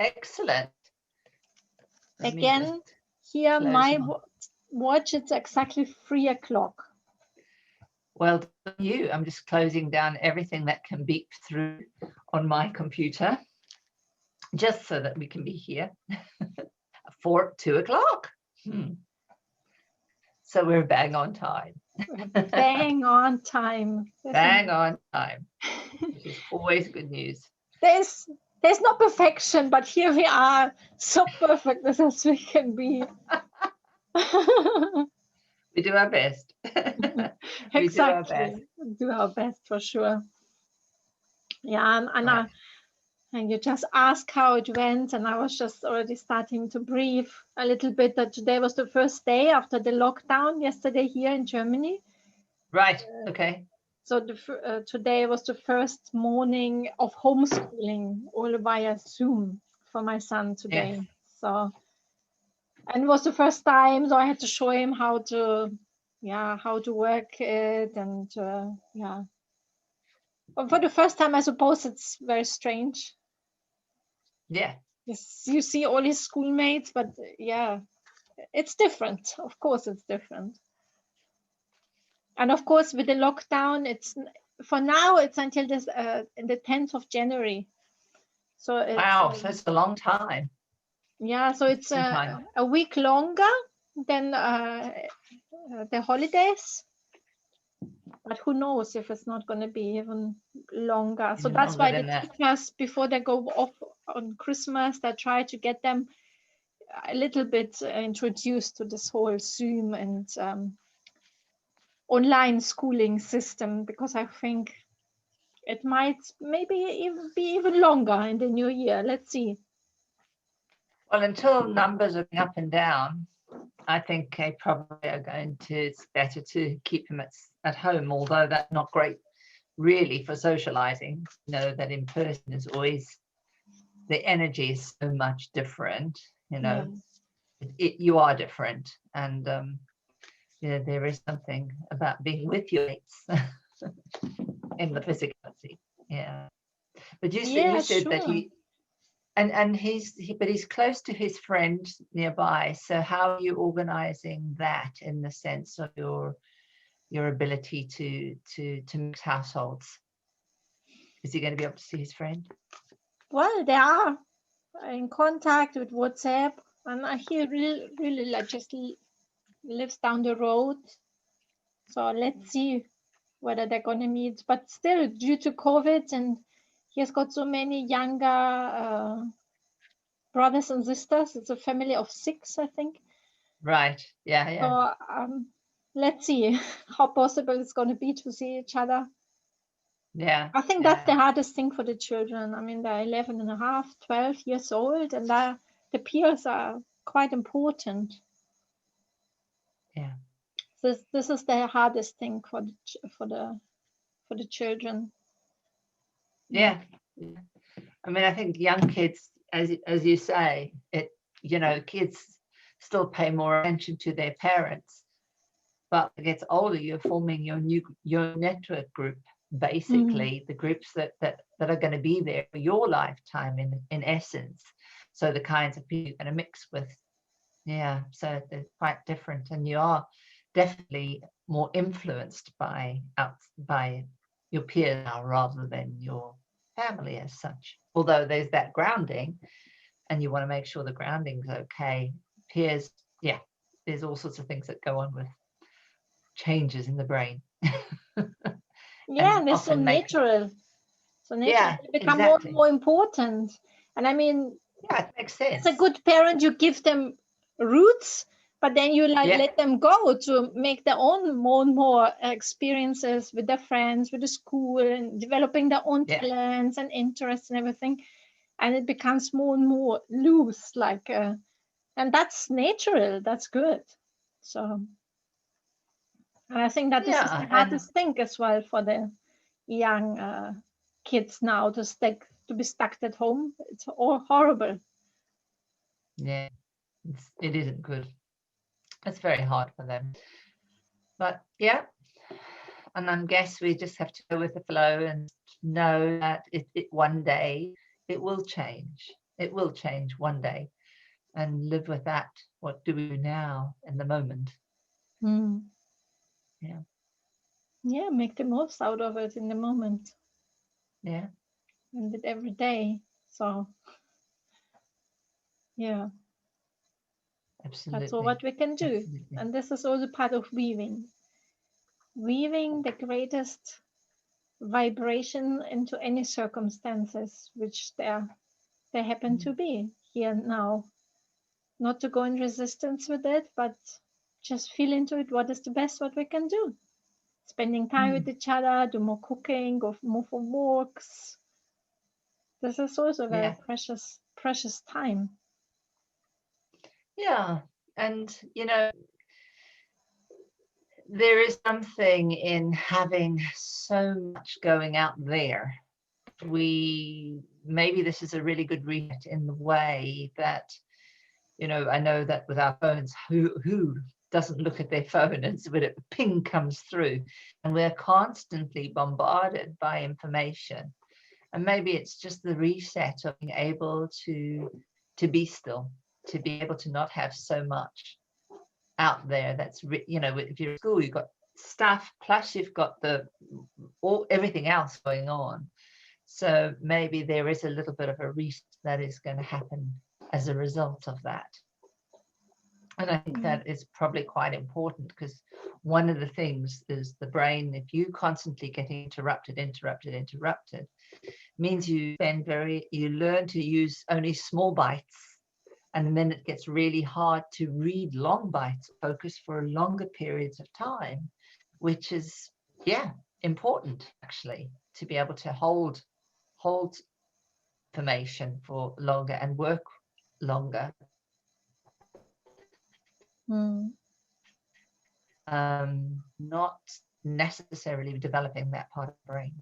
Excellent. Again, here my watch, it's exactly 3 o'clock. Well done you. I'm just closing down everything that can beep through on my computer, just so that we can be here for 2 o'clock. So we're bang on time. Bang on time. Bang on time, which is always good news. There's no perfection, but here we are, so perfect as we can be. We do our best. Exactly. Do our best for sure. Yeah, and you just asked how it went, and I was just already starting to breathe a little bit. That today was the first day after the lockdown yesterday here in Germany. Right. Okay. So today was the first morning of homeschooling, all via Zoom for my son today. Yes. So, and it was the first time, so I had to show him how to work it, and But for the first time, I suppose it's very strange. Yeah. Yes, you see all his schoolmates, but it's different. Of course, it's different. And of course, with the lockdown, it's for now. It's until the 10th of January. So Wow, so it's a long time. Yeah, so it's a week longer than the holidays. But who knows if it's not going to be even longer. So that's why the teachers, before they go off on Christmas, they try to get them a little bit introduced to this whole Zoom and online schooling system, because I think it might maybe even be even longer in the new year. Let's see. Well, until numbers are up and down, I think they probably are going to, it's better to keep him at home, although that's not great really for socializing. You know, that in person is always, the energy is so much different, you know. You are different, and there is something about being with your mates in the physicality. Yeah, but you said that he's close to his friend nearby. So how are you organizing that in the sense of your ability to mix households? Is he going to be able to see his friend? Well, they are in contact with WhatsApp, and he really like just lives down the road. So let's see whether they're going to meet. But still, due to COVID, and he has got so many younger brothers and sisters. It's a family of 6, I think. Right. Yeah. So let's see how possible it's going to be to see each other. Yeah. I think that's the hardest thing for the children. I mean, they're 11 and a half, 12 years old, and the peers are quite important. Yeah. So this is the hardest thing for the children. Yeah. I mean, I think young kids, as you say, kids still pay more attention to their parents, but as it gets older, you're forming your network group, basically the groups that are going to be there for your lifetime in essence. So the kinds of people you're going to mix with, so they're quite different, and you are definitely more influenced by your peers now rather than your family as such. Although there's that grounding, and you want to make sure the grounding's okay. Peers, there's all sorts of things that go on with changes in the brain. And it's so natural. So natural become more and more important. And I mean, it makes sense. As a good parent, you give them roots, but then you let them go to make their own more and more experiences with their friends, with the school, and developing their own talents and interests and everything. And it becomes more and more loose, and that's natural. That's good. So, and I think that this is the hardest thing as well for the young kids now to be stuck at home. It's all horrible. Yeah, it isn't good. It's very hard for them. But and I guess we just have to go with the flow and know that it one day it will change. It will change one day, and live with that. What do we do now in the moment? Yeah, make the most out of it in the moment. Yeah. And with every day. So yeah, Absolutely. that's all what we can do. Absolutely. And this is also part of weaving the greatest vibration into any circumstances which they happen to be here and now. Not to go in resistance with it, but just feel into it. What is the best what we can do? Spending time with each other, do more cooking, go more for walks. This is also very precious time. Yeah. And, there is something in having so much going out there. Maybe this is a really good reset in the way that, I know that with our phones, who doesn't look at their phone and when a ping comes through, and we're constantly bombarded by information. And maybe it's just the reset of being able to be still, to be able to not have so much out there that's if you're at school, you've got stuff, plus you've got everything else going on. So maybe there is a little bit of a reset that is going to happen as a result of that. And I think that is probably quite important, because one of the things is the brain, if you constantly get interrupted, means you learn to use only small bites. And then it gets really hard to read long bites, focus for longer periods of time, which is, important actually, to be able to hold information for longer and work longer. Not necessarily developing that part of the brain.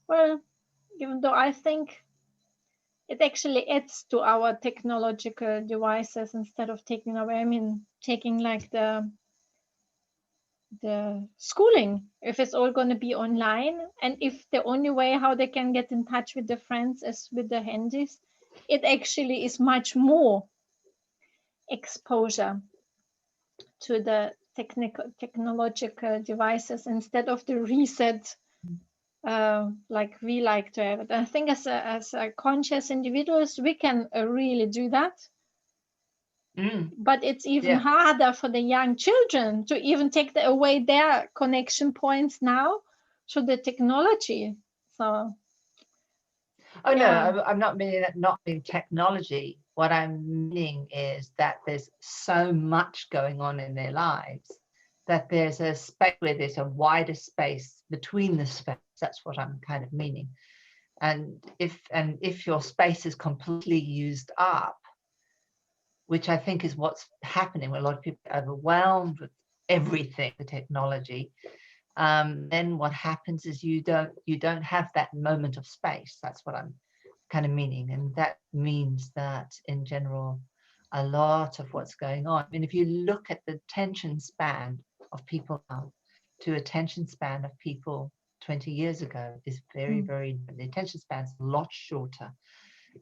Well, even though I think it actually adds to our technological devices instead of taking away. I mean, taking like the schooling, if it's all going to be online, and if the only way how they can get in touch with their friends is with the handies, it actually is much more exposure to the technological devices instead of the reset like we like to have it. I think as a conscious individuals, we can really do that. But it's even harder for the young children to even take away their connection points now to the technology. So no, I'm not meaning that not being technology. What I'm meaning is that there's so much going on in their lives that there's a space where there's a wider space between the space. That's what I'm kind of meaning. And if your space is completely used up, which I think is what's happening, where a lot of people are overwhelmed with everything, the technology, then what happens is you don't have that moment of space. That's what I'm kind of meaning. And that means that in general, a lot of what's going on, I mean, if you look at the attention span of people now to attention span of people 20 years ago is very, very, the attention span is a lot shorter,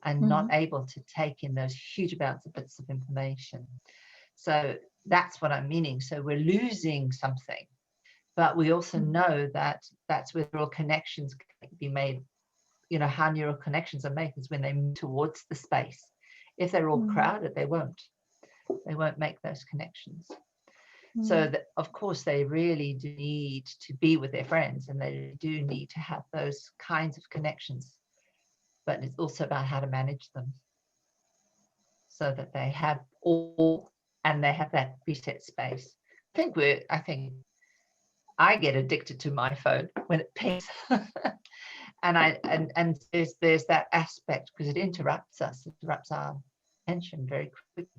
and not able to take in those huge amounts of bits of information. So that's what I'm meaning. So we're losing something, but we also know that that's where neural connections can be made. How neural connections are made is when they move towards the space. If they're all crowded, they won't make those connections. So that, of course, they really do need to be with their friends, and they do need to have those kinds of connections. But it's also about how to manage them so that they have all, and they have that reset space. I think I get addicted to my phone when it pings. and there's that aspect, because it interrupts our attention very quickly.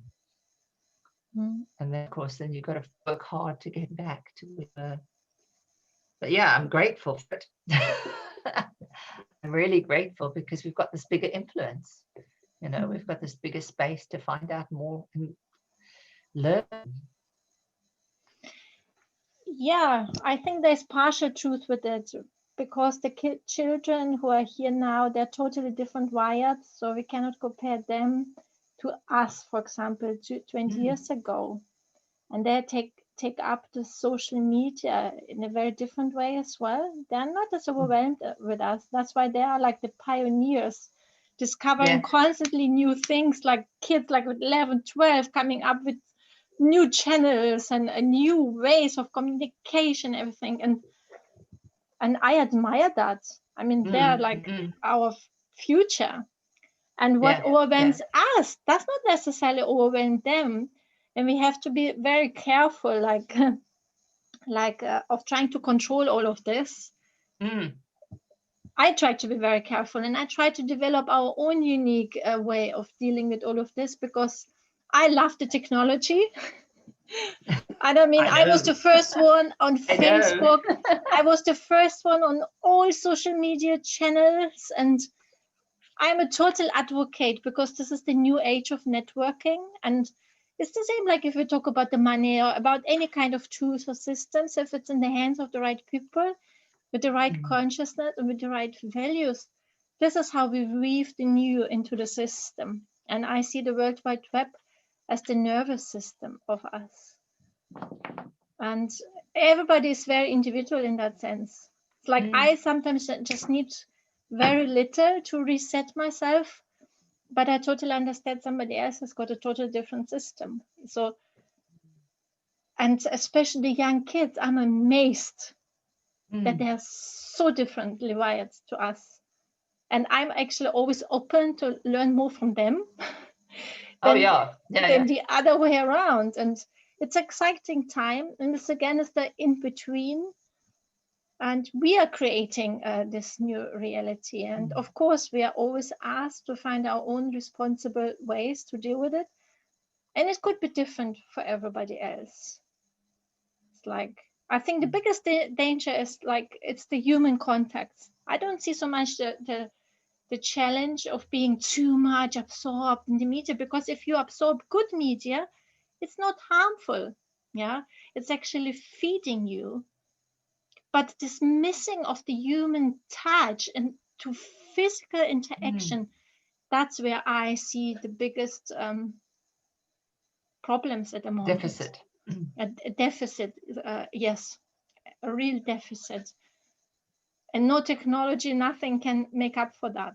And then, of course, you've got to work hard to get back to it. But yeah, I'm grateful for it. I'm really grateful, because we've got this bigger influence. We've got this bigger space to find out more and learn. Yeah, I think there's partial truth with it. because the children who are here now, they're totally different wired, so we cannot compare them to us, for example, 20 years ago. And they take up the social media in a very different way as well. They're not as overwhelmed with us. That's why they are like the pioneers, discovering constantly new things, like kids like with 11, 12 coming up with new channels and new ways of communication, everything. And I admire that. I mean, they're like our future. And what overwhelms us does not necessarily overwhelm them. And we have to be very careful, of trying to control all of this. I try to be very careful, and I try to develop our own unique way of dealing with all of this, because I love the technology. I was the first one on Facebook. I was the first one on all social media channels, and I'm a total advocate, because this is the new age of networking. And it's the same like if we talk about the money or about any kind of tools or systems, if it's in the hands of the right people with the right consciousness and with the right values, this is how we weave the new into the system. And I see the World Wide Web as the nervous system of us. And everybody is very individual in that sense. It's like I sometimes just need very little to reset myself, but I totally understand somebody else has got a totally different system. So, and especially young kids, I'm amazed that they are so differently wired to us. And I'm actually always open to learn more from them than the other way around. And it's exciting time. And this again is the in between. And we are creating this new reality. And of course, we are always asked to find our own responsible ways to deal with it. And it could be different for everybody else. It's like, I think the biggest danger is like, it's the human contacts. I don't see so much the challenge of being too much absorbed in the media, because if you absorb good media, it's not harmful. Yeah, it's actually feeding you. But this missing of the human touch and to physical interaction, that's where I see the biggest problems at the moment. Deficit. A deficit, yes, a real deficit. And no technology, nothing can make up for that.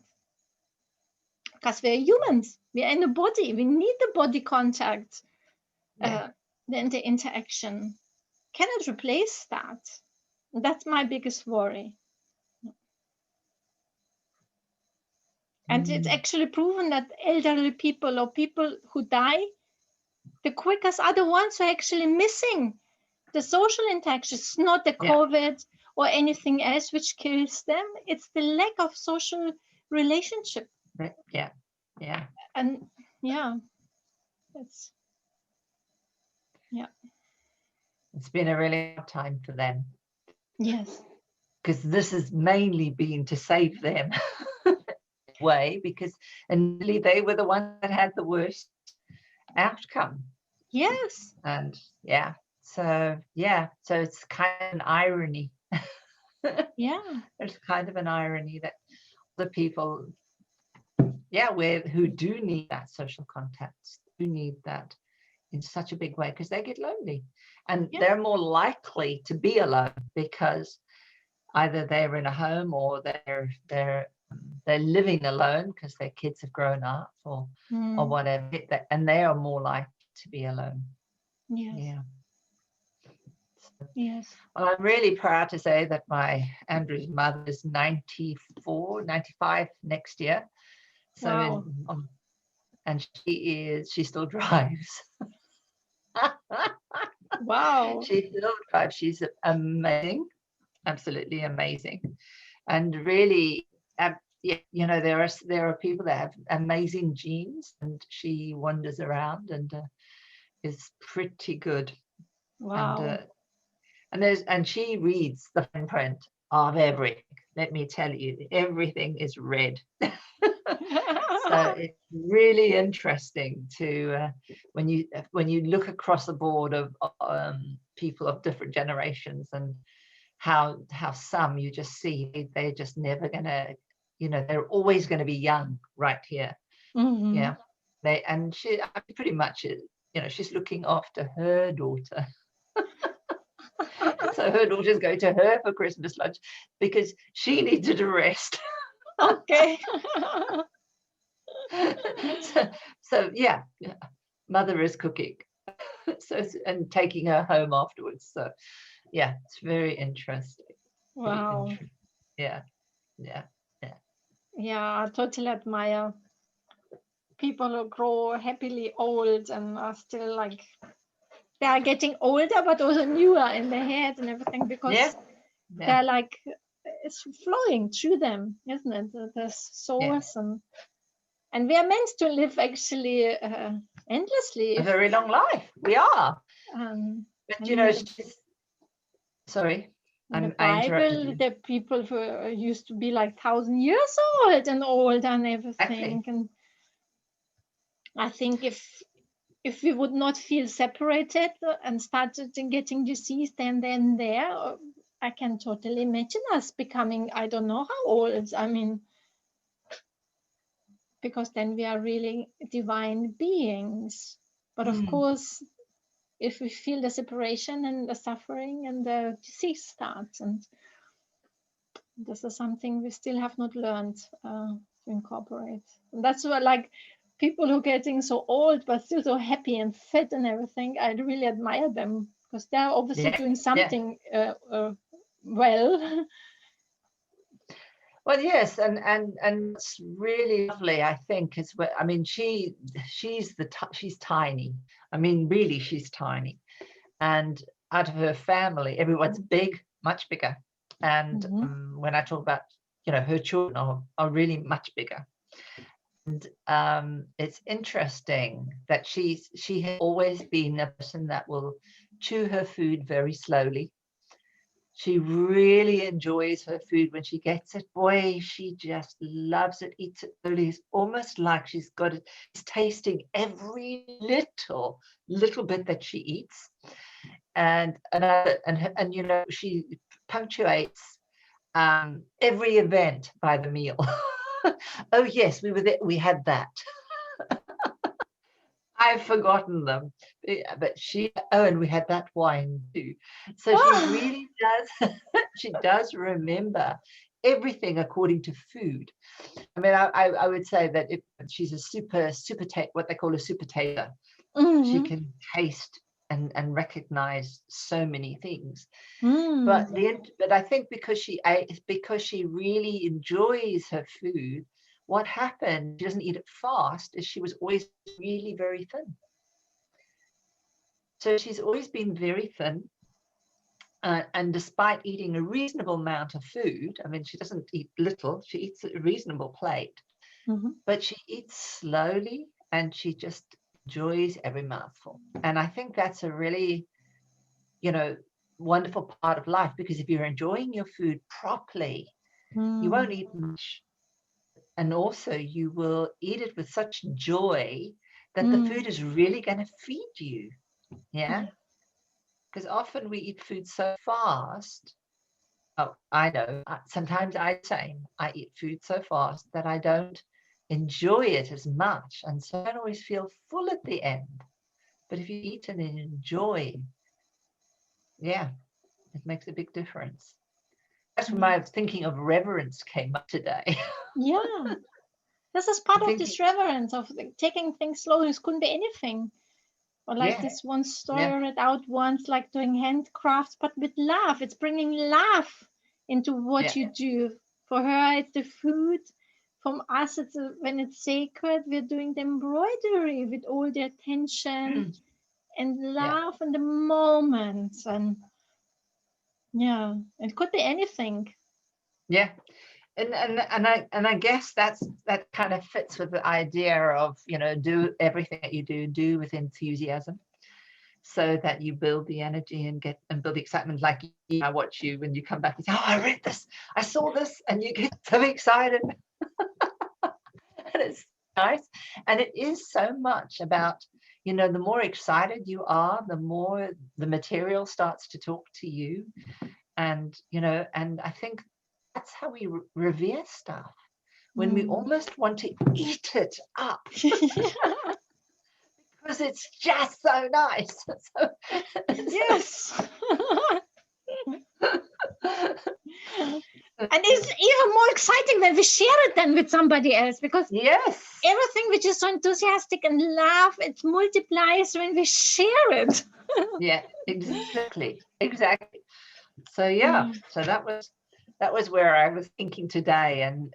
Because we're humans, we're in the body, we need the body contact, the interaction. Cannot replace that. That's my biggest worry. And it's actually proven that elderly people or people who die the quickest are the ones who are actually missing the social interaction. It's not the COVID or anything else which kills them. It's the lack of social relationship. Yeah. And it's been a really hard time for them. Yes. Because this has mainly been to save them way, because initially they were the ones that had the worst outcome. Yes. And so it's kind of an irony. It's kind of an irony that the people who do need that social contact, do need that in such a big way, because they get lonely, and they're more likely to be alone, because either they're in a home or they're living alone because their kids have grown up or whatever, and they are more likely to be alone. Yes. Well, I'm really proud to say that Andrew's mother is 94, 95 next year. So and she still drives. Wow. She still drives. She's amazing, absolutely amazing. And really, there are people that have amazing genes, and she wanders around and is pretty good. Wow. And she reads the fine print of everything. Let me tell you, everything is read. So it's really interesting to when you look across the board of people of different generations, and how some you just see they're just never gonna, they're always going to be young right here. Yeah. She pretty much, she's looking after her daughter. So her daughters go to her for Christmas lunch because she needed a rest. Okay. so yeah, mother is cooking. So, and taking her home afterwards. So yeah, it's very interesting. Wow. Yeah. Yeah, I totally admire people who grow happily old and are still like, they are getting older but also newer in their head and everything, because they're like, it's flowing through them, isn't it? The source. And we are meant to live actually endlessly. A very long life. We are. But sorry, in the I interrupted Bible, you. the people who used to be like 1,000 years old and old and everything. Exactly. And I think if we would not feel separated and started getting diseased then there, I can totally imagine us becoming, I don't know how old. I mean, because then we are really divine beings. But of course, if we feel the separation and the suffering and the disease starts, and this is something we still have not learned to incorporate. And that's why, like, people who are getting so old but still so happy and fit and everything, I really admire them, because they're obviously doing something well. Well, yes, and it's really lovely. I think is what I mean. She's tiny. I mean, really, she's tiny, and out of her family, everyone's big, much bigger. And when I talk about, her children are really much bigger. And it's interesting that she has always been a person that will chew her food very slowly. She really enjoys her food when she gets it. Boy, she just loves it, eats it slowly. It's almost like she's got it. She's tasting every little bit that she eats. And she punctuates every event by the meal. Oh yes, we were there. We had that. I've forgotten them, but and we had that wine too. So she really does, she does remember everything according to food. I mean, I would say that she's a super what they call a super taster. She can taste and recognize so many things. But I think because she really enjoys her food, what happened, she doesn't eat it fast, is she was always really very thin. So she's always been very thin. And despite eating a reasonable amount of food, I mean, she doesn't eat little, she eats a reasonable plate, but she eats slowly and she just enjoys every mouthful. And I think that's a really, wonderful part of life, because if you're enjoying your food properly, you won't eat much. And also you will eat it with such joy that the food is really going to feed you. Yeah. Because often we eat food so fast. Oh, I know. Sometimes I eat food so fast that I don't enjoy it as much. And so I don't always feel full at the end. But if you eat and enjoy, yeah, it makes a big difference. That's where my thinking of reverence came up today. Yeah. This is part of this reverence of taking things slowly. It couldn't be anything. Or like this one story I read out once, like doing handcrafts, but with love. It's bringing love into what you do. For her, it's the food. From us, it's when it's sacred, we're doing the embroidery with all the attention and love and the moments. And yeah, it could be anything. Yeah. And I guess that kind of fits with the idea of, do everything that you do with enthusiasm, so that you build the energy and build the excitement. Like I watch you when you come back and say, oh, I read this, I saw this, and you get so excited. And it's nice. And it is so much about, the more excited you are, the more the material starts to talk to you. And, you know, and I think that's how we revere stuff, when we almost want to eat it up because it's just so nice. Yes. And it's even more exciting when we share it then with somebody else, because yes, everything which is so enthusiastic and love, it multiplies when we share it. yeah, exactly. So yeah, so that was where I was thinking today, and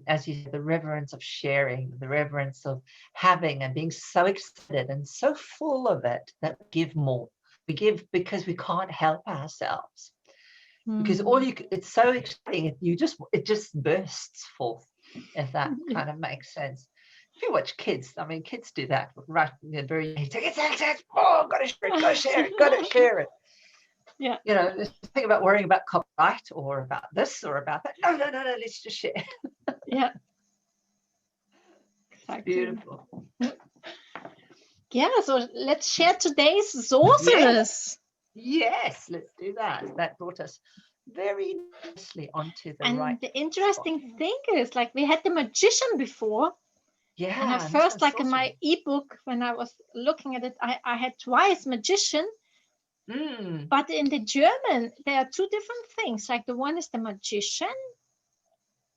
as you said, the reverence of sharing, the reverence of having and being so excited and so full of it that we give more. We give because we can't help ourselves. Because it's so exciting, it just bursts forth, if that kind of makes sense. If you watch kids, I mean, kids do that, right? They're very, oh, gotta share it. Yeah. You know, there's nothing about worrying about copyright or about this or about that. No, let's just share. Yeah. Exactly. Beautiful. Yeah, so let's share today's sorceress. Yes, let's do that. That brought us very nicely onto the and right. The interesting thing is, like, we had the magician before. Yeah. And at first, like in my ebook, when I was looking at it, I had twice magician. But in the German, there are two different things. Like the one is the magician.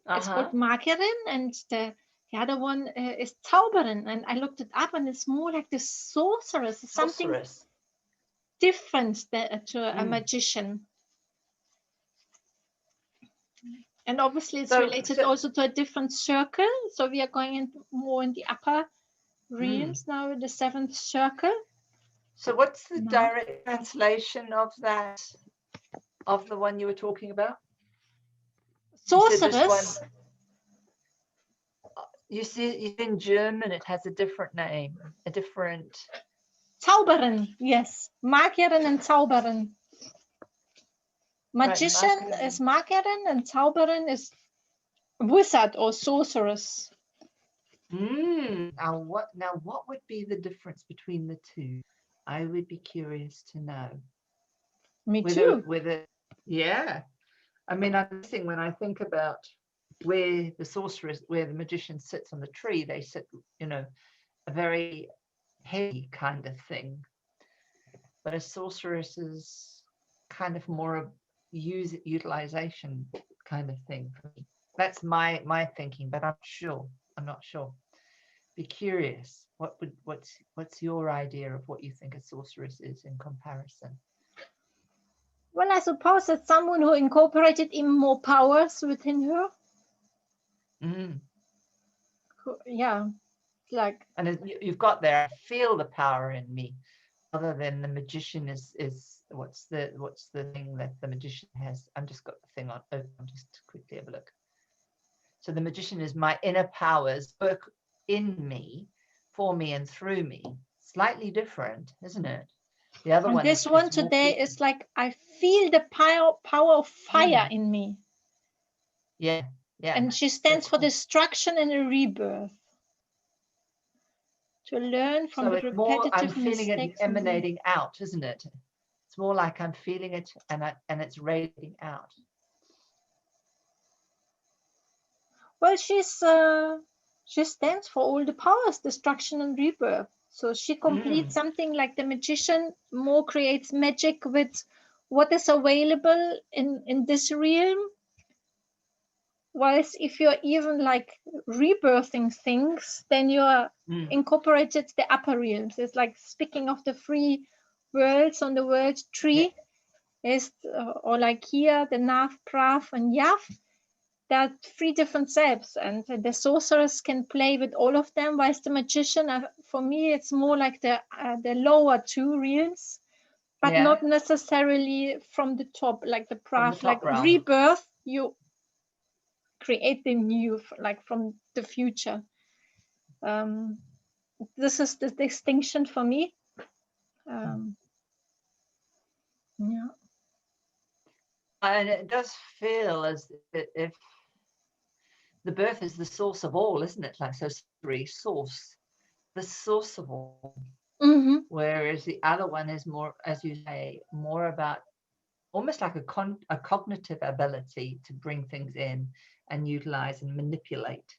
It's called Magierin, and the other one is Zauberin. And I looked it up, and it's more like the sorceress. Something different to a magician. And obviously it's related also to a different circle. So we are going more in the upper realms now with the seventh circle. So what's the direct translation of that, of the one you were talking about? Sorceress. You see, in German it has a different name, a different... Zauberin, yes. Magierin and Zauberin. Magician is Magierin and Zauberin is wizard or sorceress. Now what would be the difference between the two? I would be curious to know. Me too. Yeah. I mean, I'm thinking, when I think about where the sorceress, where the magician sits on the tree, they sit, you know, a very heavy kind of thing. But a sorceress is kind of more a utilization kind of thing for me. That's my thinking, but I'm not sure. Be curious. What's your idea of what you think a sorceress is in comparison? Well, I suppose it's someone who incorporated even more powers within her. Yeah, like. And you've got there, I feel the power in me. Other than the magician is what's the thing that the magician has? I've just got the thing on open. I'll just quickly have a look. So the magician is my inner powers work in me, for me, and through me. Slightly different, isn't it? The other one. This one today is like, I feel the power of fire in me. Yeah. And she stands for destruction and a rebirth. To learn from the repetitive more, I'm feeling mistakes. it emanating out, isn't it? It's more like I'm feeling it and it's radiating out. Well, she stands for all the powers, destruction and rebirth. So she completes something like the magician more creates magic with what is available in this realm. Whilst if you're even like rebirthing things, then you're incorporated the upper realms. It's like speaking of the three worlds on the world tree, is or like here the Nav, Prav, and Yav. There are three different steps, and the sorceress can play with all of them. Whilst the magician, for me, it's more like the lower two realms, but not necessarily from the top, like the Prav, like realm. Rebirth. You create the new, like from the future. This is the distinction for me. Yeah. And it does feel as if the birth is the source of all, isn't it? Like, so source, the source of all. Whereas the other one is more, as you say, more about almost like a cognitive ability to bring things in and utilize and manipulate,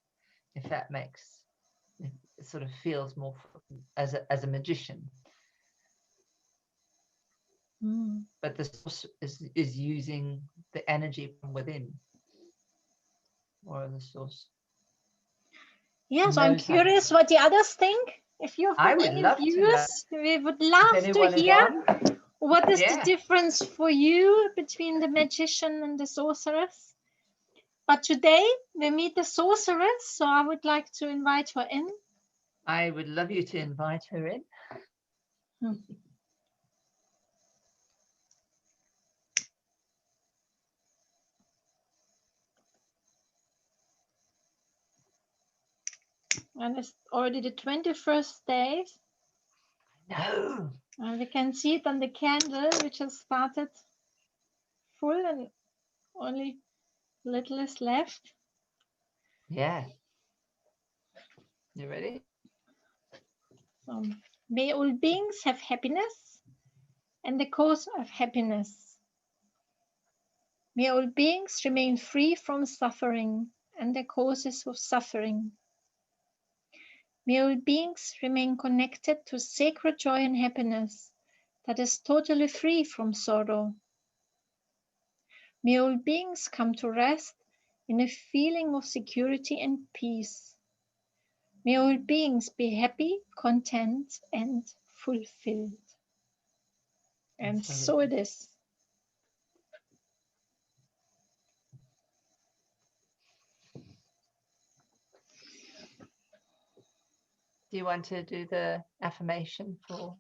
if that makes it sort of feels more as a magician. But the source is using the energy from within, or the source. Yeah, so I'm curious what the others think. If you've got any views, we would love to hear what is the difference for you between the magician and the sorceress. But today we meet the sorceress, so I would like to invite her in. I would love you to invite her in. And it's already the 21st day. No. And we can see it on the candle, which has started full and only little is left. Yeah. You ready? So, may all beings have happiness and the cause of happiness. May all beings remain free from suffering and the causes of suffering. May all beings remain connected to sacred joy and happiness that is totally free from sorrow. May all beings come to rest in a feeling of security and peace. May all beings be happy, content, and fulfilled. And so it is. Do you want to do the affirmation for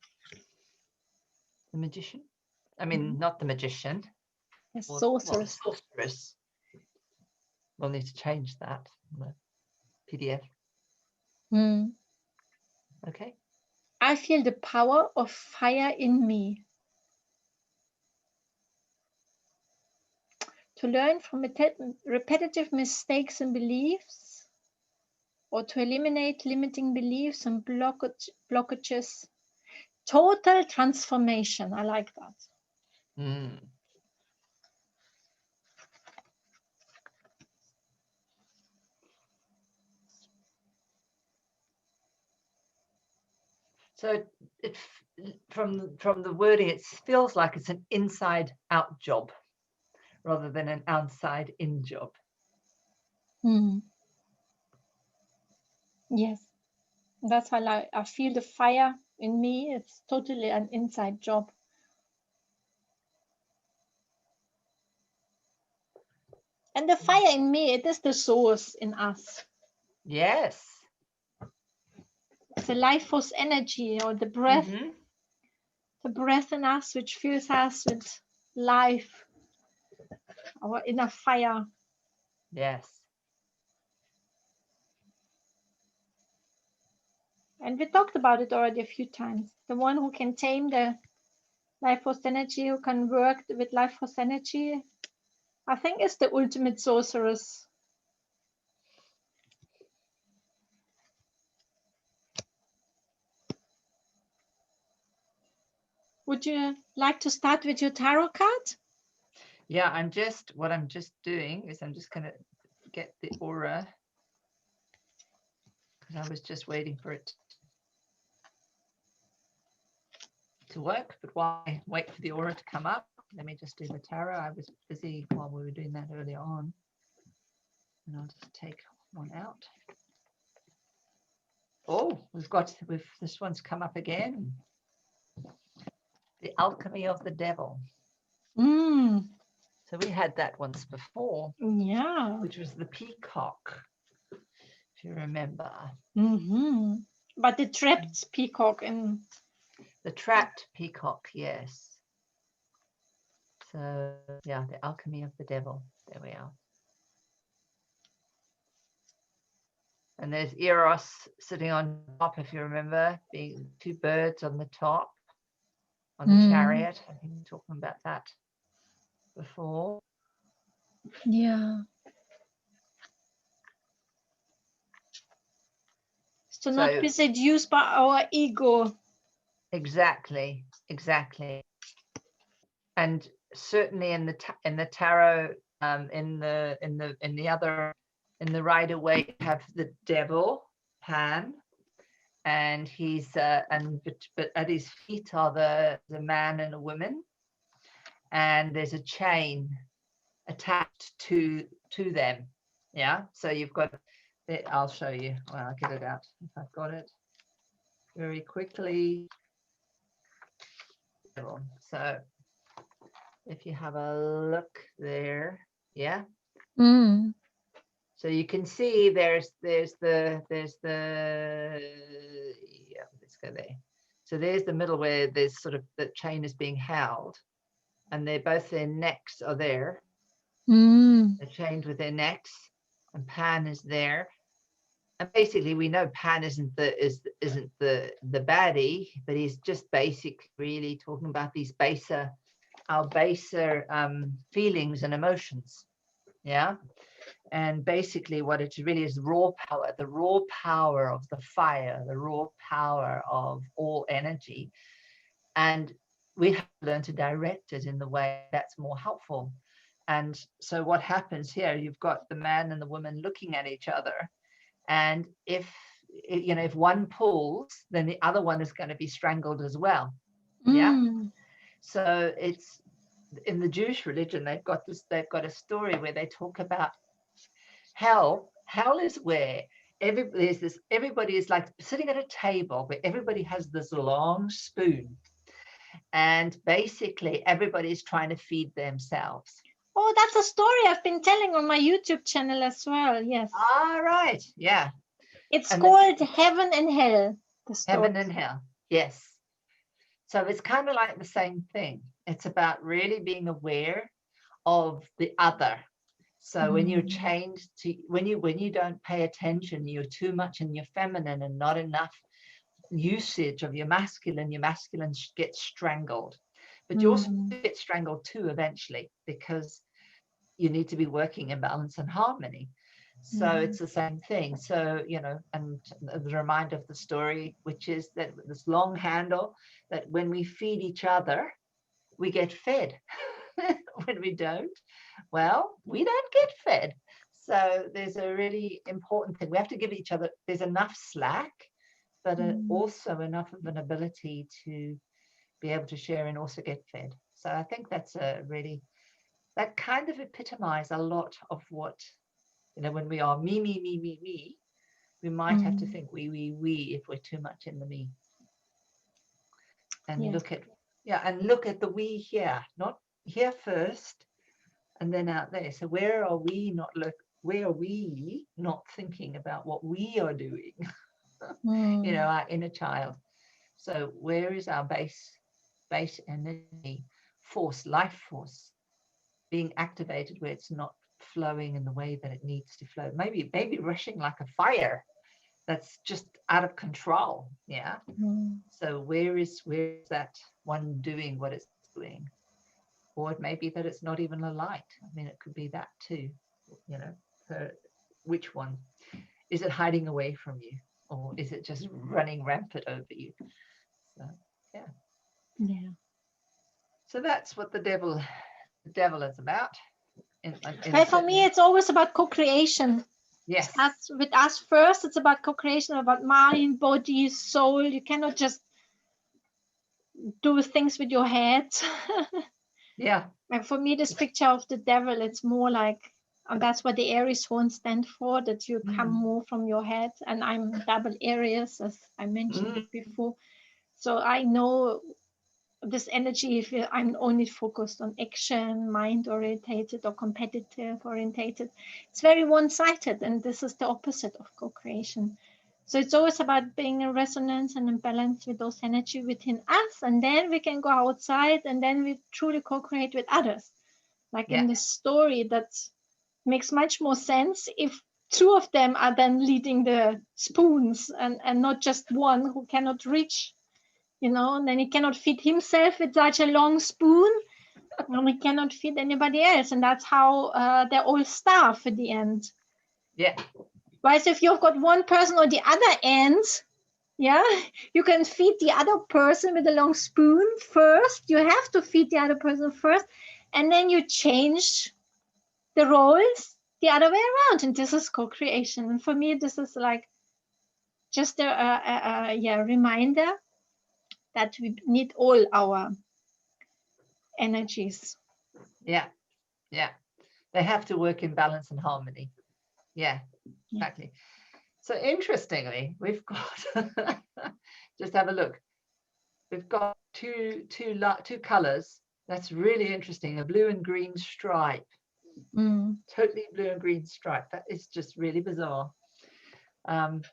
the magician? I mean, not the magician. The sorceress. Well, sorceress. We'll need to change that in the PDF. Okay. I feel the power of fire in me. To learn from repetitive mistakes and beliefs, or to eliminate limiting beliefs and blockages. Total transformation. I like that. So it from the wording, it feels like it's an inside out job rather than an outside in job. Yes, that's how I feel the fire in me. It's totally an inside job. And the fire in me, it is the source in us. Yes. The life force energy, or the breath. The breath in us, which fills us with life, our inner fire. Yes. And we talked about it already a few times. The one who can tame the life force energy, who can work with life force energy, I think is the ultimate sorceress. Would you like to start with your tarot card? Yeah, what I'm just doing is I'm just going to get the aura, because I was just waiting for it to work. But while I wait for the aura to come up, let me just do the tarot. I was busy while we were doing that earlier on. And I'll just take one out. Oh, this one's come up again. The alchemy of the devil. So we had that once before. Yeah. Which was the peacock, if you remember. But the trapped peacock in. The trapped peacock, yes. So yeah, the alchemy of the devil. There we are. And there's Eros sitting on top, if you remember, being two birds on the top, on the chariot. I think we were talking about that before. Yeah. So not be seduced by our ego. Exactly. And certainly in the tarot, in the Rider Waite, have the devil, Pan, and he's but at his feet are the man and a woman, and there's a chain attached to them. Yeah, so you've got it. I'll show you. Well, I'll get it out if I've got it very quickly. So if you have a look there, yeah. So you can see there's the yeah, let's go there. So there's the middle where there's sort of the chain is being held, and they're both, their necks are there. They're chained with their necks, and Pan is there. And basically, we know Pan isn't the baddie, but he's just basically really talking about these our baser feelings and emotions. Yeah. And basically what it really is, raw power, the raw power of the fire, the raw power of all energy. And we have to learn to direct it in the way that's more helpful. And so what happens here, you've got the man and the woman looking at each other. And if one pulls, then the other one is going to be strangled as well. Yeah. So it's in the Jewish religion, they've got a story where they talk about hell. Hell is where everybody is like sitting at a table where everybody has this long spoon, and basically everybody is trying to feed themselves. Oh, that's a story I've been telling on my YouTube channel as well. Yes. All right. Yeah. It's called Heaven and Hell. Heaven and Hell. Yes. So it's kind of like the same thing. It's about really being aware of the other. So when you're chained to, when you don't pay attention, you're too much in your feminine and not enough usage of your masculine gets strangled. But you also get strangled too eventually, because you need to be working in balance and harmony. So it's the same thing. So, and the reminder of the story, which is that this long handle, that when we feed each other, we get fed. When we don't, well, we don't get fed. So there's a really important thing. We have to give each other, there's enough slack, but also enough of an ability to be able to share and also get fed. So I think that's that kind of epitomizes a lot of what, when we are me, we might have to think we if we're too much in the me. And look at the we here, not here first and then out there. So where are we not thinking about what we are doing? Our inner child. So where is our base energy force, life force, being activated where it's not flowing in the way that it needs to flow? Maybe rushing like a fire that's just out of control. Yeah. So where is that one doing what it's doing? Or it may be that it's not even a light. I mean, it could be that too. So which one? Is it hiding away from you, or is it just running rampant over you? So yeah. So that's what the devil is about. For me, it's always about co-creation. Yes. With us first, it's about co-creation, about mind, body, soul. You cannot just do things with your head. Yeah. And for me, this picture of the devil, it's more like, and that's what the Aries horn stands for, that you come more from your head. And I'm double Aries, as I mentioned before. So I know this energy, if I'm only focused on action, mind orientated or competitive orientated, it's very one-sided, and this is the opposite of co-creation. So it's always about being in resonance and in balance with those energy within us, and then we can go outside and then we truly co-create with others. Like in this story, that makes much more sense if two of them are then leading the spoons and not just one who cannot reach. And then he cannot feed himself with such a long spoon, and he cannot feed anybody else. And that's how they all starve at the end. Yeah. Whereas if you've got one person on the other end, you can feed the other person with a long spoon first. You have to feed the other person first. and then you change the roles the other way around, and this is co-creation. And for me, this is like just a reminder that we need all our energies. Yeah, yeah. They have to work in balance and harmony. Yeah, exactly. So interestingly, we've got just have a look. We've got two colors. That's really interesting. A blue and green stripe. Totally blue and green stripe. That is just really bizarre. And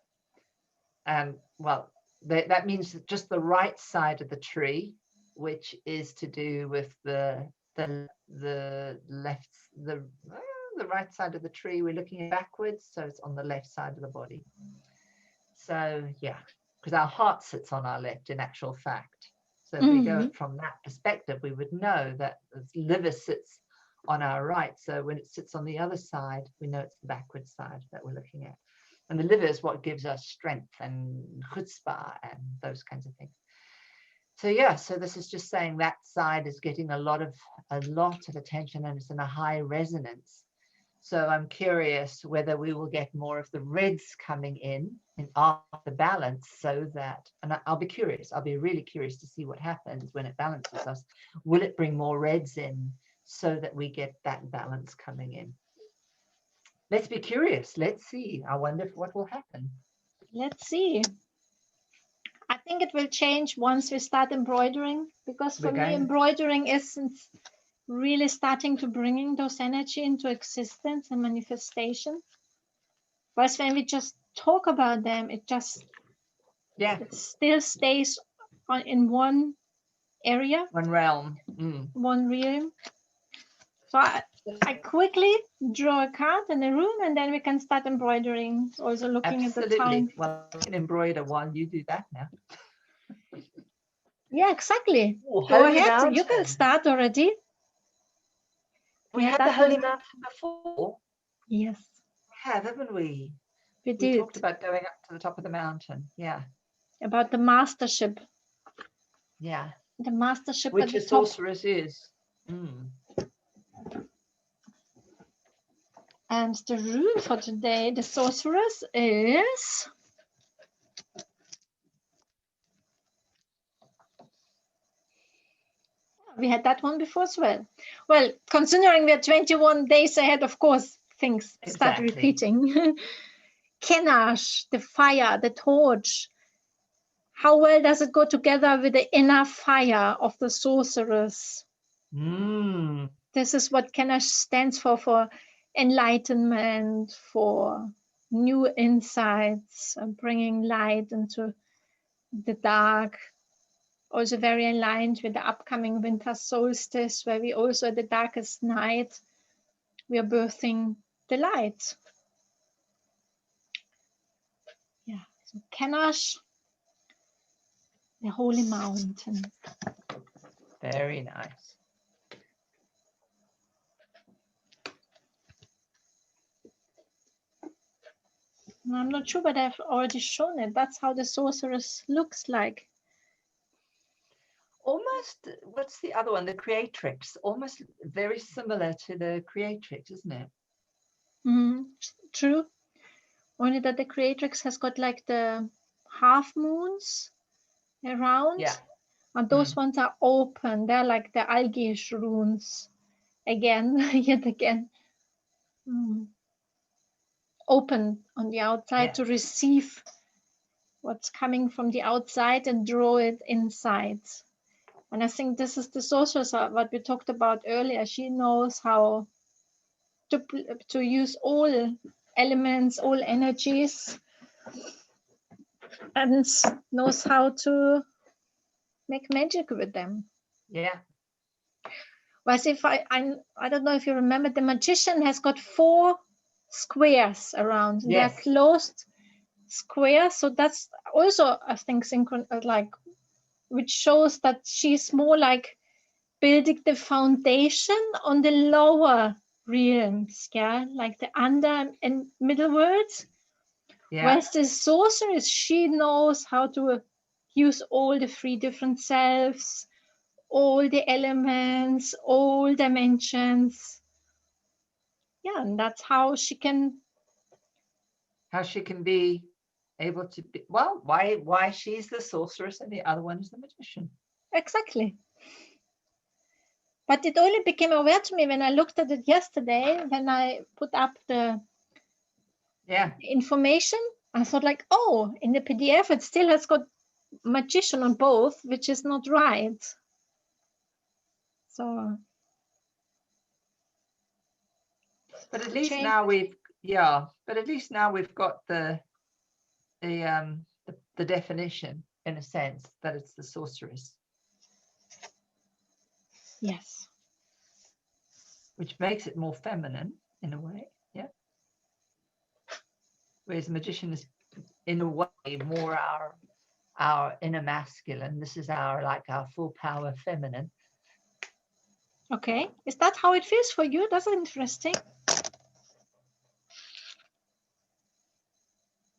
well, that means just the right side of the tree, which is to do with the right side of the tree. We're looking backwards, so it's on the left side of the body. So yeah, because our heart sits on our left in actual fact. So if we go from that perspective, we would know that the liver sits on our right. So when it sits on the other side, we know it's the backward side that we're looking at. And the liver is what gives us strength and chutzpah and those kinds of things. So yeah, so this is just saying that side is getting a lot of attention, and it's in a high resonance. So I'm curious whether we will get more of the reds coming in the balance, so that, and I'll be curious, I'll be really curious to see what happens when it balances us. Will it bring more reds in so that we get that balance coming in? Let's be curious. Let's see. I wonder what will happen. Let's see. I think it will change once we start embroidering, because for me, embroidering isn't really starting to bringing those energy into existence and manifestation. Whereas when we just talk about them, it still stays in one area, one realm, one realm. So I quickly draw a card in the room, and then we can start embroidering. Also looking at the time. Well, I can embroider while you do that now. Yeah, exactly. Go ahead. Mountain. You can start already. We had the Holy Mountain before. Yes. Haven't we? We did. Talked about going up to the top of the mountain. Yeah. About the mastership. Yeah. The mastership. Which a sorceress is. And the rune for today, the sorceress, is we had that one before as well. Well, considering we're 21 days ahead, of course, things start repeating. Kenash, the fire, the torch. How well does it go together with the inner fire of the sorceress? This is what Kenash stands for enlightenment, for new insights, bringing light into the dark. Also very aligned with the upcoming winter solstice, where we also at the darkest night, we are birthing the light. Yeah, so Kenash, the holy mountain. Very nice. I'm not sure, but I've already shown it. That's how the sorceress looks like. Almost, what's the other one? The creatrix. Almost very similar to the creatrix, isn't it? True. Only that the creatrix has got like the half moons around. Yeah. And those ones are open. They're like the algae runes. Again, yet again. Open on the outside to receive what's coming from the outside and draw it inside. And I think this is the sorceress, what we talked about earlier. She knows how to use all elements, all energies, and knows how to make magic with them. Yeah. Whereas if I don't know if you remember, the magician has got 4 squares around. They're closed squares, so that's also, I think, like, which shows that she's more like building the foundation on the lower realms, like the under and middle worlds. Whereas the sorceress, she knows how to use all the 3 different selves, all the elements, all dimensions. Yeah, and that's how she can be able to be, well, why she's the sorceress and the other one is the magician. exactly. But it only became aware to me when I looked at it yesterday, when I put up the information. I thought like, oh, in the PDF it still has got magician on both, which is not right. So but at least now we've got the definition, in a sense, that it's the sorceress. Yes. Which makes it more feminine in a way, yeah. Whereas magician is, in a way, more our inner masculine. This is our full power feminine. Okay, is that how it feels for you? That's interesting.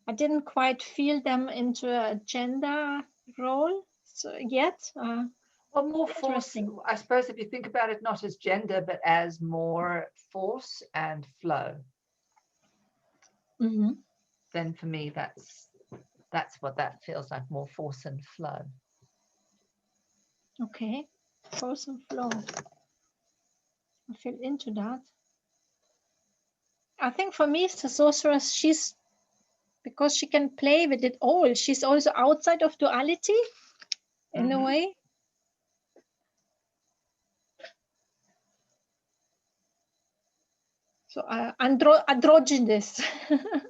I didn't quite feel them into a gender role yet. Well, more force, I suppose, if you think about it, not as gender, but as more force and flow. Mm-hmm. Then for me, that's what that feels like, more force and flow. Okay, force and flow. I feel into that. I think for me, the sorceress, because she can play with it all. She's also outside of duality in a way. So androgynous.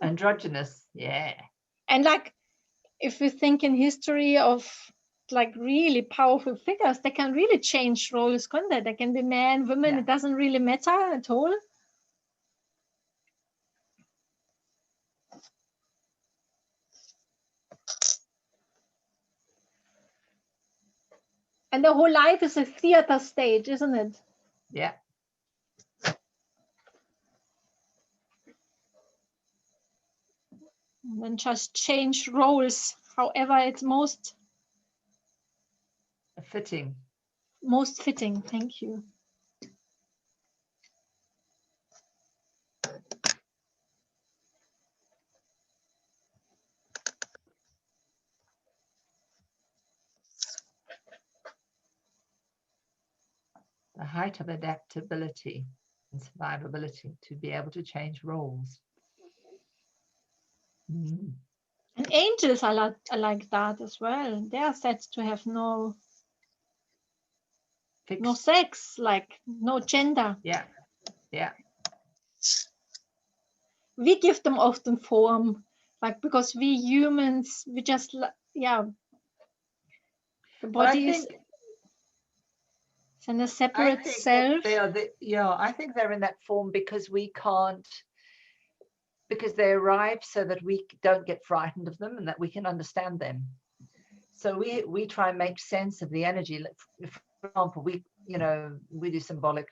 Androgynous, yeah. And if we think in history of really powerful figures, they can really change roles, can't they? They can be men, women, it doesn't really matter at all. And the whole life is a theater stage, isn't it? Yeah. And then just change roles, however it's most fitting. Most fitting, thank you. The height of adaptability and survivability to be able to change roles. And angels are like that as well. They are said to have no sex, no gender. Yeah, yeah. We give them often form, because we humans, we just, the body is in a separate self. I think they're in that form because they arrive so that we don't get frightened of them and that we can understand them. So we try and make sense of the energy. For example, we do symbolic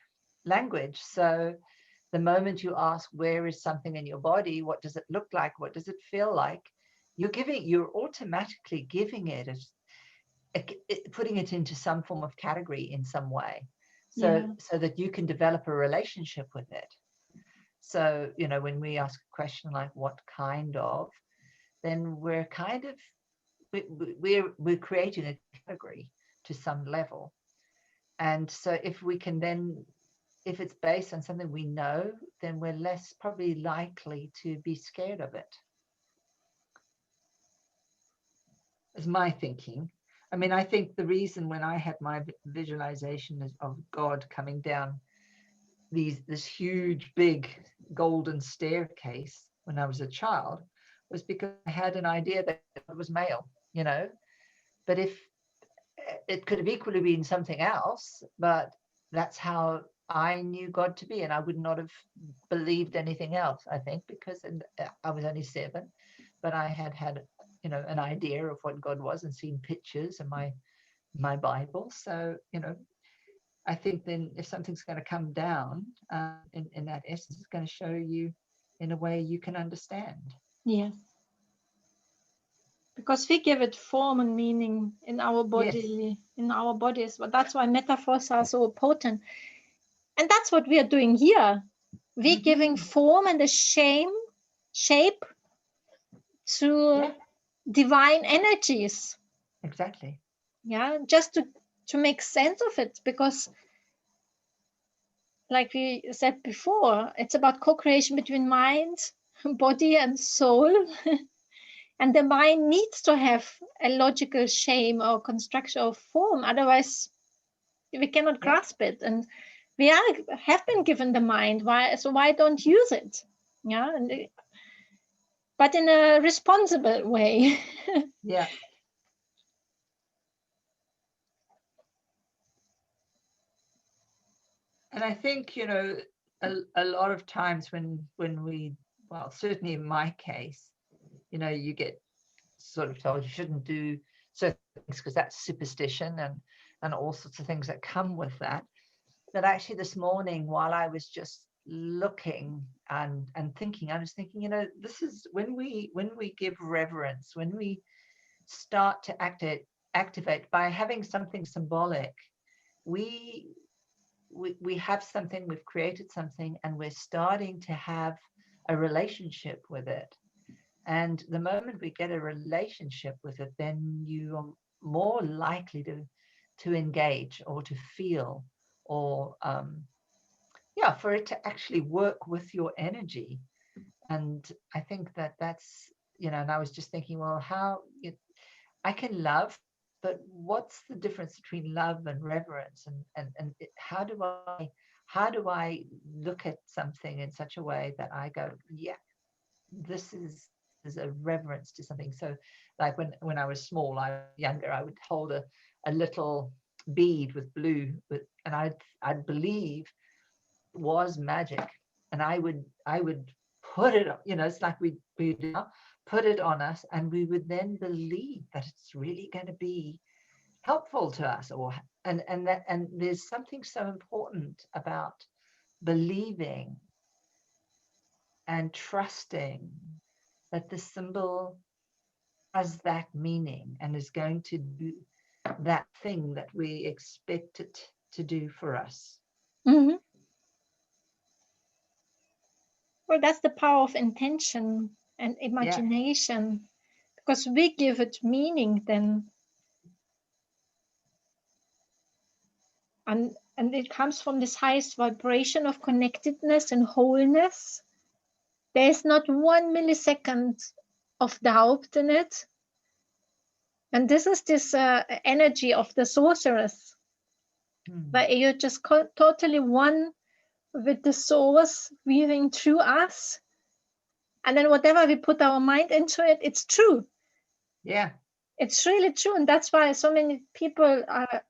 language. So the moment you ask, where is something in your body? What does it look like? What does it feel like? You're automatically giving it, putting it into some form of category in some way. So that you can develop a relationship with it. So, when we ask a question like, what kind of, then we're kind of, we're creating a category to some level. And so if we can then, if it's based on something we know, then we're less probably likely to be scared of it. Is my thinking. I mean, I think the reason when I had my visualization of God coming down this huge, big golden staircase when I was a child was because I had an idea that it was male, but if it could have equally been something else, but that's how I knew God to be, and I would not have believed anything else, I think, because I was only 7, but I had an idea of what God was and seen pictures in my Bible. So, I think then if something's going to come down in that essence, it's going to show you in a way you can understand. Yes. because we give it form and meaning in our body, in our bodies. But that's why metaphors are so potent. And that's what we are doing here. We're giving form and a shape to divine energies. Exactly. Yeah, just to make sense of it, because like we said before, it's about co-creation between mind, body, and soul. And the mind needs to have a logical shape or construction or form. Otherwise, we cannot grasp it. And we have been given the mind. Why don't use it? Yeah, but in a responsible way. Yeah. And I think, you know, a lot of times when we, well, certainly in my case, you know, you get sort of told you shouldn't do certain things because that's superstition and all sorts of things that come with that. But actually this morning, while I was just looking and thinking, I was thinking, you know, this is when we give reverence, when we start to activate by having something symbolic, we have something, we've created something, and we're starting to have a relationship with it. And the moment we get a relationship with it, then you are more likely to engage or to feel, or for it to actually work with your energy. And I think that's, you know, and I was just thinking, well, I can love, but what's the difference between love and reverence? And how do I look at something in such a way that I go, yeah, this is a reverence to something. So like when I was small, younger, I would hold a little bead with blue, and I'd believe was magic, and I would put it, you know, it's like we put it on us, and we would then believe that it's really going to be helpful to us, and there's something so important about believing and trusting that the symbol has that meaning and is going to do that thing that we expect it to do for us. Mm-hmm. Well, that's the power of intention and imagination, because we give it meaning then. And it comes from this highest vibration of connectedness and wholeness. There is not 1 millisecond of doubt in it. And this is this energy of the sorceress, where you're just totally one with the source weaving through us. And then whatever we put our mind into it, it's true. Yeah. It's really true. And that's why so many people are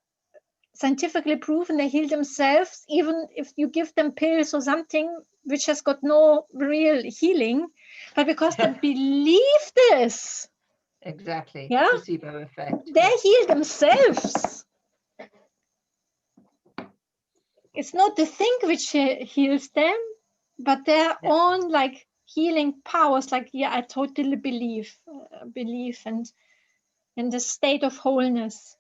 scientifically proven they heal themselves, even if you give them pills or something which has got no real healing, but because they believe this. Exactly. Yeah. The placebo effect. They heal themselves. It's not the thing which heals them, but their own like healing powers. Like, yeah, I totally believe and in the state of wholeness.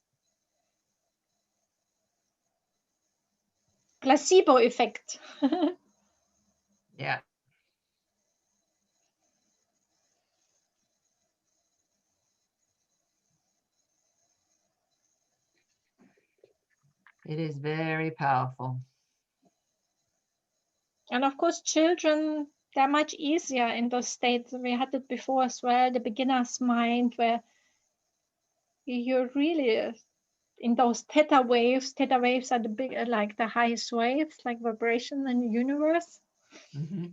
Placebo effect. Yeah. It is very powerful. And of course, children, they're much easier in those states. We had it before as well, the beginner's mind, where you're really in those theta waves. Theta waves are the big, like the highest waves, like vibration in the universe. Mm-hmm.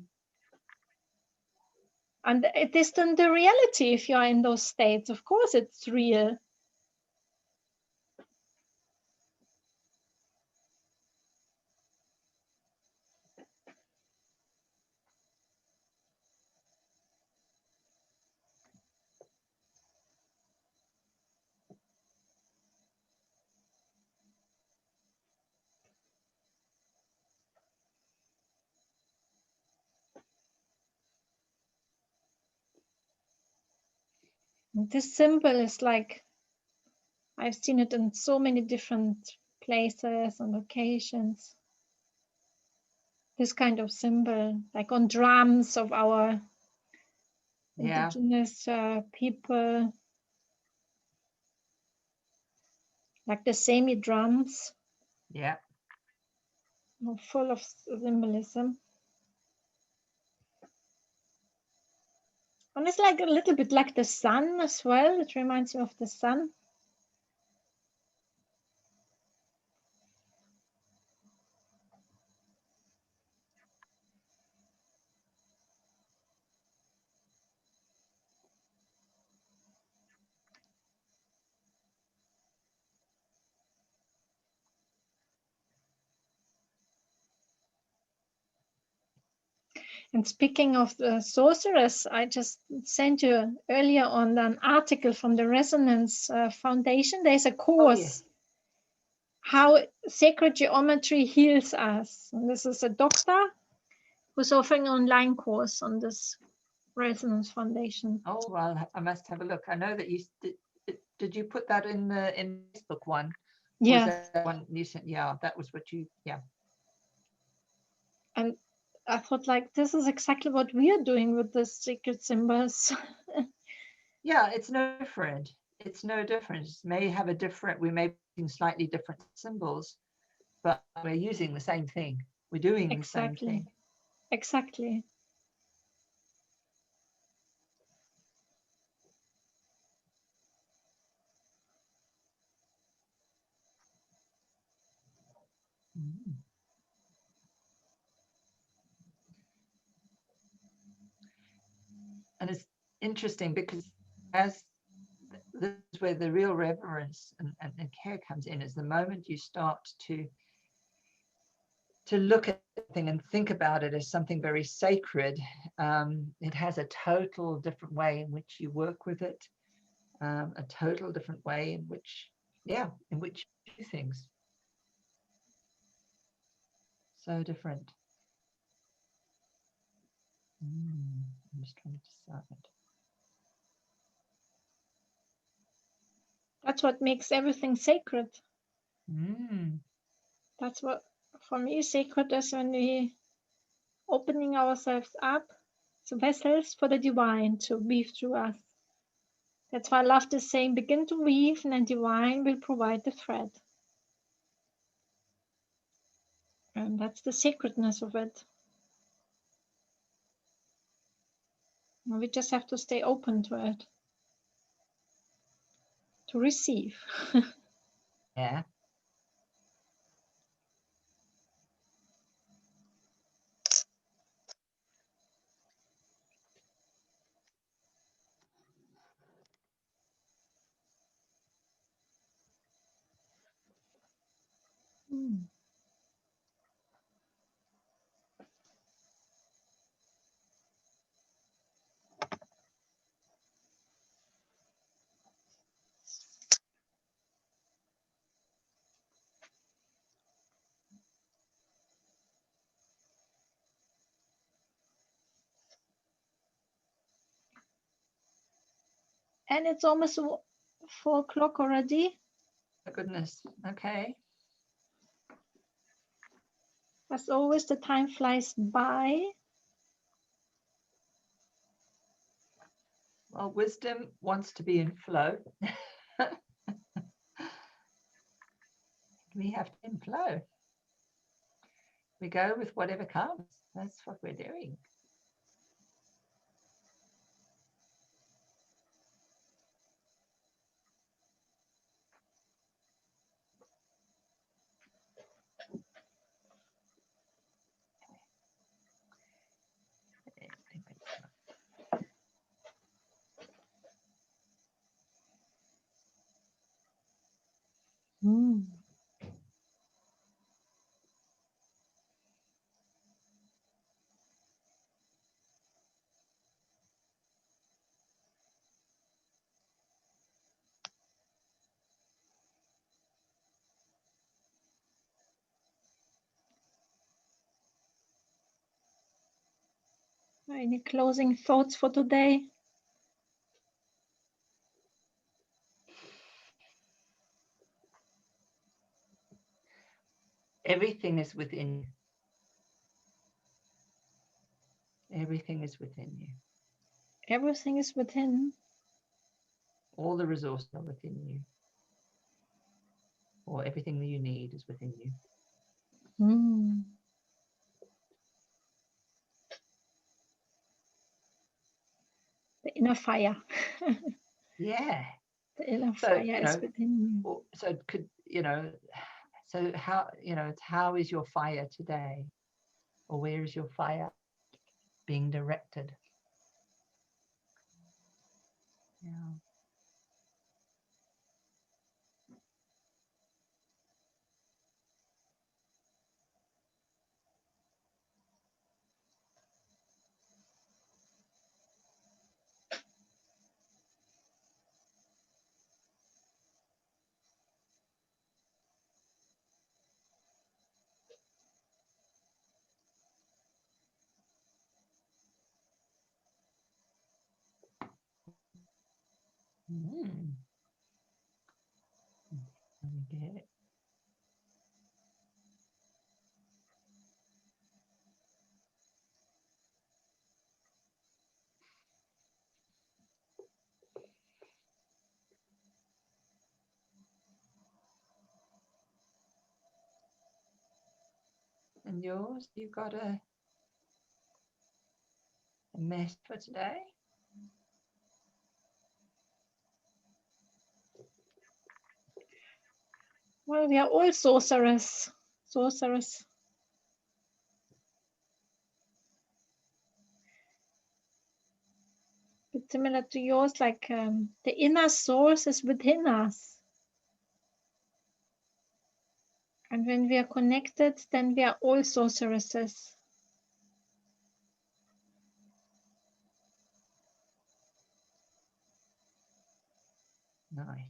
And it is then the reality if you are in those states. Of course, it's real. This symbol is like, I've seen it in so many different places and locations. This kind of symbol, like on drums of our indigenous people, like the semi drums, Yeah. full of symbolism. And it's like a little bit like the sun as well. It reminds me of the sun. And speaking of the sorceress, I just sent you earlier on an article from the Resonance Foundation. There's a course, yes. How Sacred Geometry Heals Us. And this is a doctor who's offering an online course on this Resonance Foundation. Oh, well, I must have a look. I know that you did you put that in the Facebook one? Yeah. Was that one you sent? Yeah, that was what you, yeah. And I thought, like, this is exactly what we are doing with the sacred symbols. Yeah, it's no different. It's no different. It may have a different, we may be using slightly different symbols, but we're using the same thing. We're doing the same thing. Exactly. Mm. And it's interesting because as this is where the real reverence and care comes in, is the moment you start to look at thing and think about it as something very sacred. It has a total different way in which you work with it, a total different way in which, yeah, in which you do things. So different. I'm just trying to decide. That's what makes everything sacred. Mm. That's what, for me, sacred is when we opening ourselves up to vessels for the divine to weave through us. That's why I love the saying, begin to weave and then divine will provide the thread. And that's the sacredness of it. And we just have to stay open to it, to receive. Yeah. Mm. And it's almost 4 o'clock already. Oh, goodness. Okay. As always, the time flies by. Well, wisdom wants to be in flow. We have to be in flow. We go with whatever comes. That's what we're doing. Mm. Any closing thoughts for today? Everything is within you. Everything is within you. Everything is within. All the resources are within you. Or everything that you need is within you. Mm. The inner fire. Yeah. The inner So, fire is within you. So could, so how, how is your fire today? Or where is your fire being directed? Yeah. Mm. Let me get it. And yours, you got a mess for today? Well, we are all sorceress. Sorceress. It's similar to yours, like the inner source is within us. And when we are connected, then we are all sorceresses. Nice.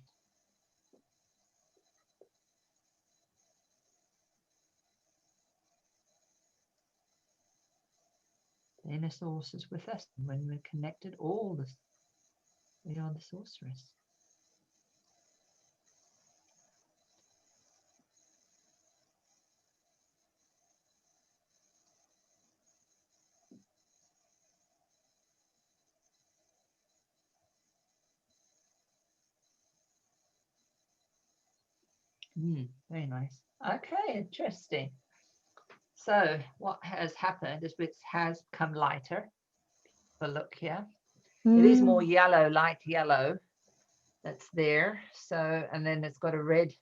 The inner source is with us. And when we're connected, we are the sorceress. Very nice. Okay, interesting. So what has happened is it has become lighter. But look here. It is more yellow, light yellow that's there. So, and then it's got a red,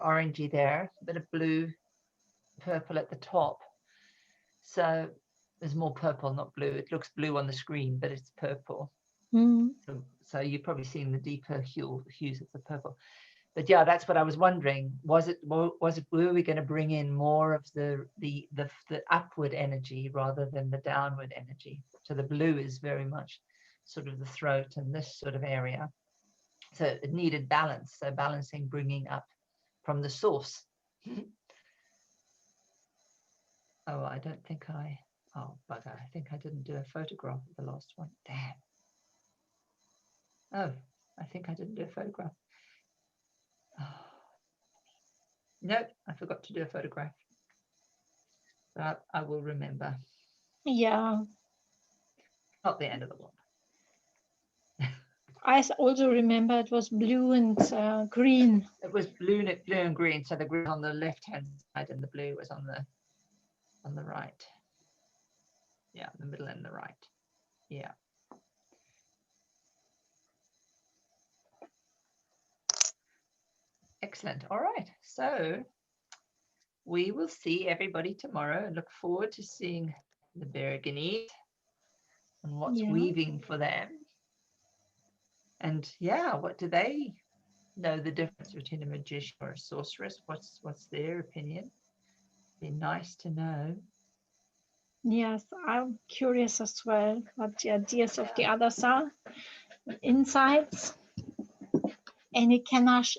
orangey there, a bit of blue, purple at the top. So there's more purple, not blue. It looks blue on the screen, but it's purple. So you've probably seen the deeper hues of the purple. But yeah, that's what I was wondering. Were we going to bring in more of the upward energy rather than the downward energy? So the blue is very much sort of the throat and this sort of area. So it needed balance. So balancing, bringing up from the source. Oh, I don't think oh, bugger. I think I didn't do a photograph of the last one. Damn. Oh, I think I didn't do a photograph. Oh. Nope, I forgot to do a photograph. But I will remember. Yeah. Not the end of the world. I also remember it was blue and green. It was blue and green. So the green on the left-hand side and the blue was on the right. Yeah, the middle and the right. Yeah. Excellent. All right. So we will see everybody tomorrow and look forward to seeing the Beregini and what's weaving for them. And yeah, what do they know the difference between a magician or a sorceress? What's their opinion? Be nice to know. Yes, I'm curious as well what the ideas of the others are, insights. Any Kennash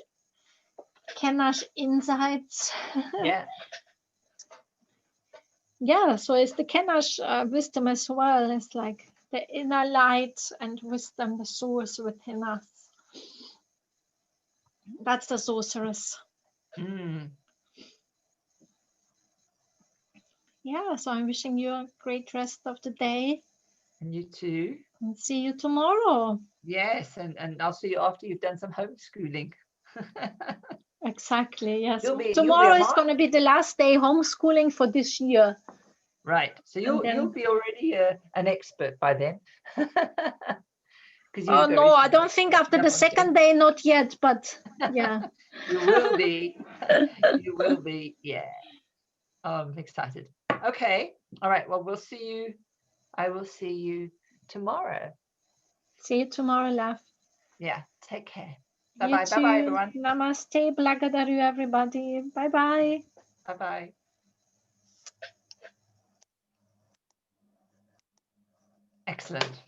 insights? Yeah. Yeah, so it's the Kennash wisdom as well. It's like the inner light and wisdom, the source within us. That's the sorceress. Yeah, so I'm wishing you a great rest of the day. And you too. And see you tomorrow. Yes, and I'll see you after you've done some homeschooling. Exactly, yes. You'll be Tomorrow a is going to be the last day homeschooling for this year. Right. So you'll be already an expert by then. Oh no, I don't think after the second day, not yet, but yeah. You will be. You will be. Yeah. I'm excited. Okay. All right. Well, we'll see you. I will see you tomorrow. See you tomorrow, love. Yeah. Take care. You Bye-bye. too. Bye-bye, everyone. Namaste, Blagadaru, everybody. Bye-bye. Bye-bye. Excellent.